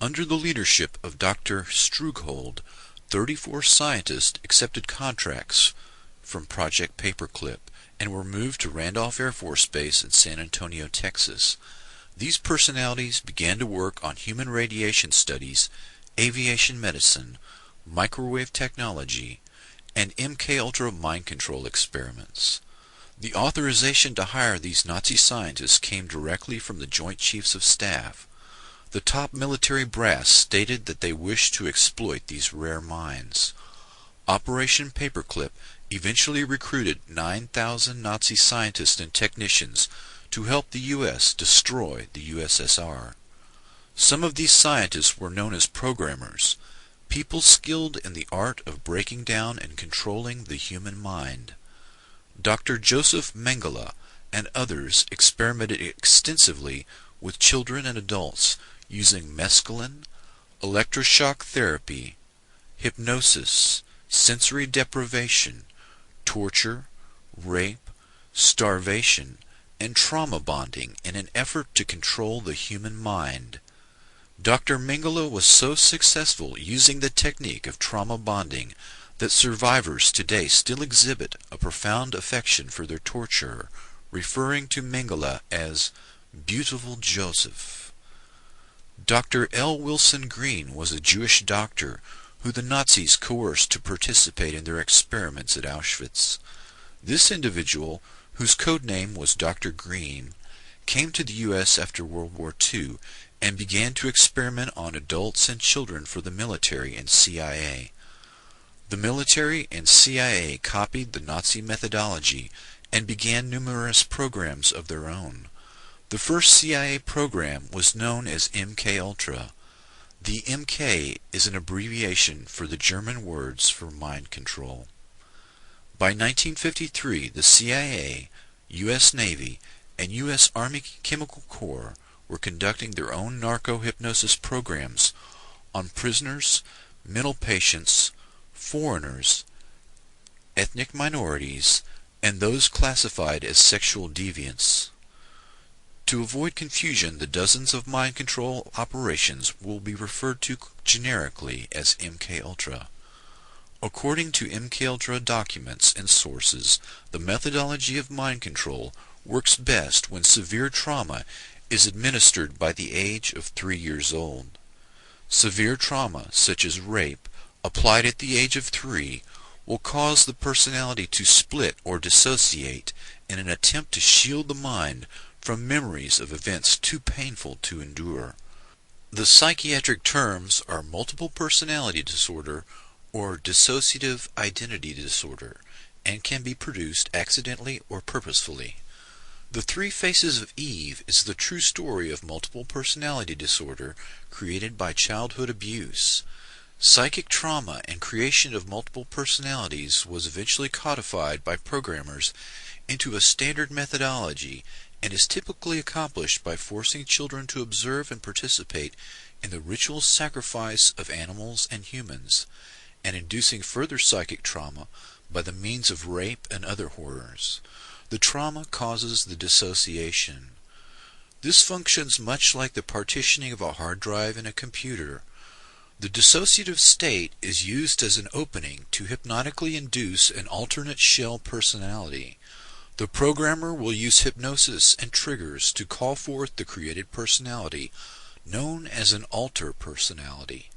Under the leadership of Dr. Strughold, 34 scientists accepted contracts from Project Paperclip and were moved to Randolph Air Force Base in San Antonio, Texas. These personalities began to work on human radiation studies, aviation medicine, microwave technology, and MKUltra mind control experiments. The authorization to hire these Nazi scientists came directly from the Joint Chiefs of Staff. The top military brass stated that they wished to exploit these rare minds. Operation Paperclip eventually recruited 9,000 Nazi scientists and technicians to help the U.S. destroy the USSR. Some of these scientists were known as programmers, people skilled in the art of breaking down and controlling the human mind. Dr. Joseph Mengele and others experimented extensively with children and adults using mescaline, electroshock therapy, hypnosis, sensory deprivation, torture, rape, starvation, and trauma bonding in an effort to control the human mind. Dr. Mengele was so successful using the technique of trauma bonding that survivors today still exhibit a profound affection for their torturer, referring to Mengele as Beautiful Joseph. Dr. L. Wilson Green was a Jewish doctor who the Nazis coerced to participate in their experiments at Auschwitz. This individual, whose code name was Dr. Green, came to the U.S. after World War II and began to experiment on adults and children for the military and CIA. The military and CIA copied the Nazi methodology and began numerous programs of their own. The first CIA program was known as MKUltra. The MK is an abbreviation for the German words for mind control. By 1953, the CIA, U.S. Navy, and U.S. Army Chemical Corps were conducting their own narco-hypnosis programs on prisoners, mental patients, foreigners, ethnic minorities, and those classified as sexual deviants. To avoid confusion, the dozens of mind control operations will be referred to generically as MKUltra. According to MKUltra documents and sources, the methodology of mind control works best when severe trauma is administered by the age of 3 years old. Severe trauma, such as rape, applied at the age of 3, will cause the personality to split or dissociate in an attempt to shield the mind from memories of events too painful to endure. The psychiatric terms are multiple personality disorder or dissociative identity disorder, and can be produced accidentally or purposefully. The Three Faces of Eve is the true story of multiple personality disorder created by childhood abuse. Psychic trauma and creation of multiple personalities was eventually codified by programmers into a standard methodology and is typically accomplished by forcing children to observe and participate in the ritual sacrifice of animals and humans, and inducing further psychic trauma by the means of rape and other horrors. The trauma causes the dissociation. This functions much like the partitioning of a hard drive in a computer. The dissociative state is used as an opening to hypnotically induce an alternate shell personality. The programmer will use hypnosis and triggers to call forth the created personality, known as an alter personality.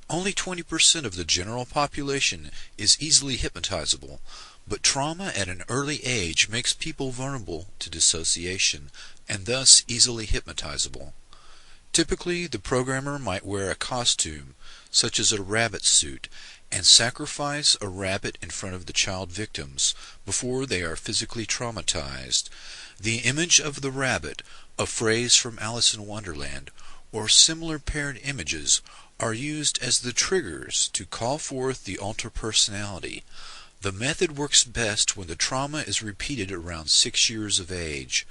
Only 20% of the general population is easily hypnotizable, but trauma at an early age makes people vulnerable to dissociation and thus easily hypnotizable. Typically, the programmer might wear a costume, such as a rabbit suit, and sacrifice a rabbit in front of the child victims before they are physically traumatized. The image of the rabbit, a phrase from Alice in Wonderland, or similar paired images are used as the triggers to call forth the alter personality. The method works best when the trauma is repeated around 6 years of age.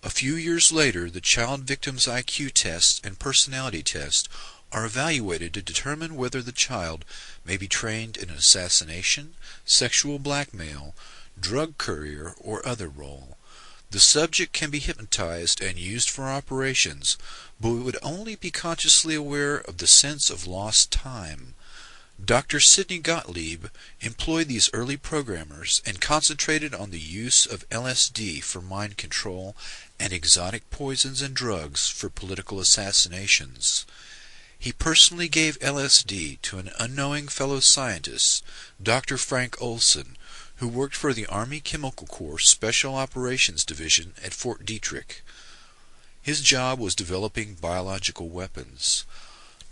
A few years later, the child victim's IQ test and personality test are evaluated to determine whether the child may be trained in assassination, sexual blackmail, drug courier, or other role. The subject can be hypnotized and used for operations, but would only be consciously aware of the sense of lost time. Dr. Sidney Gottlieb employed these early programmers and concentrated on the use of LSD for mind control and exotic poisons and drugs for political assassinations. He personally gave LSD to an unknowing fellow scientist, Dr. Frank Olson, who worked for the Army Chemical Corps Special Operations Division at Fort Detrick. His job was developing biological weapons.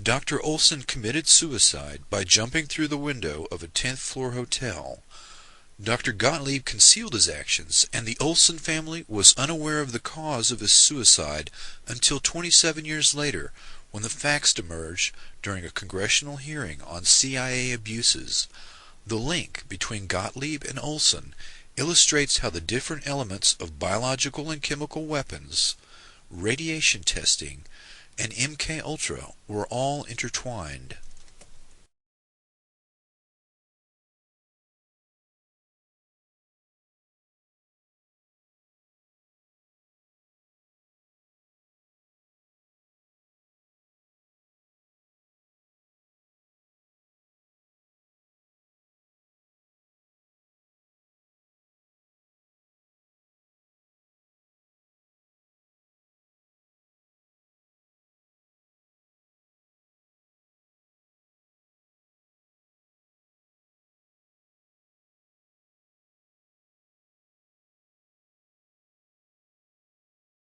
Dr. Olson committed suicide by jumping through the window of a 10th floor hotel. Dr. Gottlieb concealed his actions, and the Olson family was unaware of the cause of his suicide until 27 years later, when the facts emerged during a congressional hearing on CIA abuses. The link between Gottlieb and Olson illustrates how the different elements of biological and chemical weapons, radiation testing, and MKUltra were all intertwined.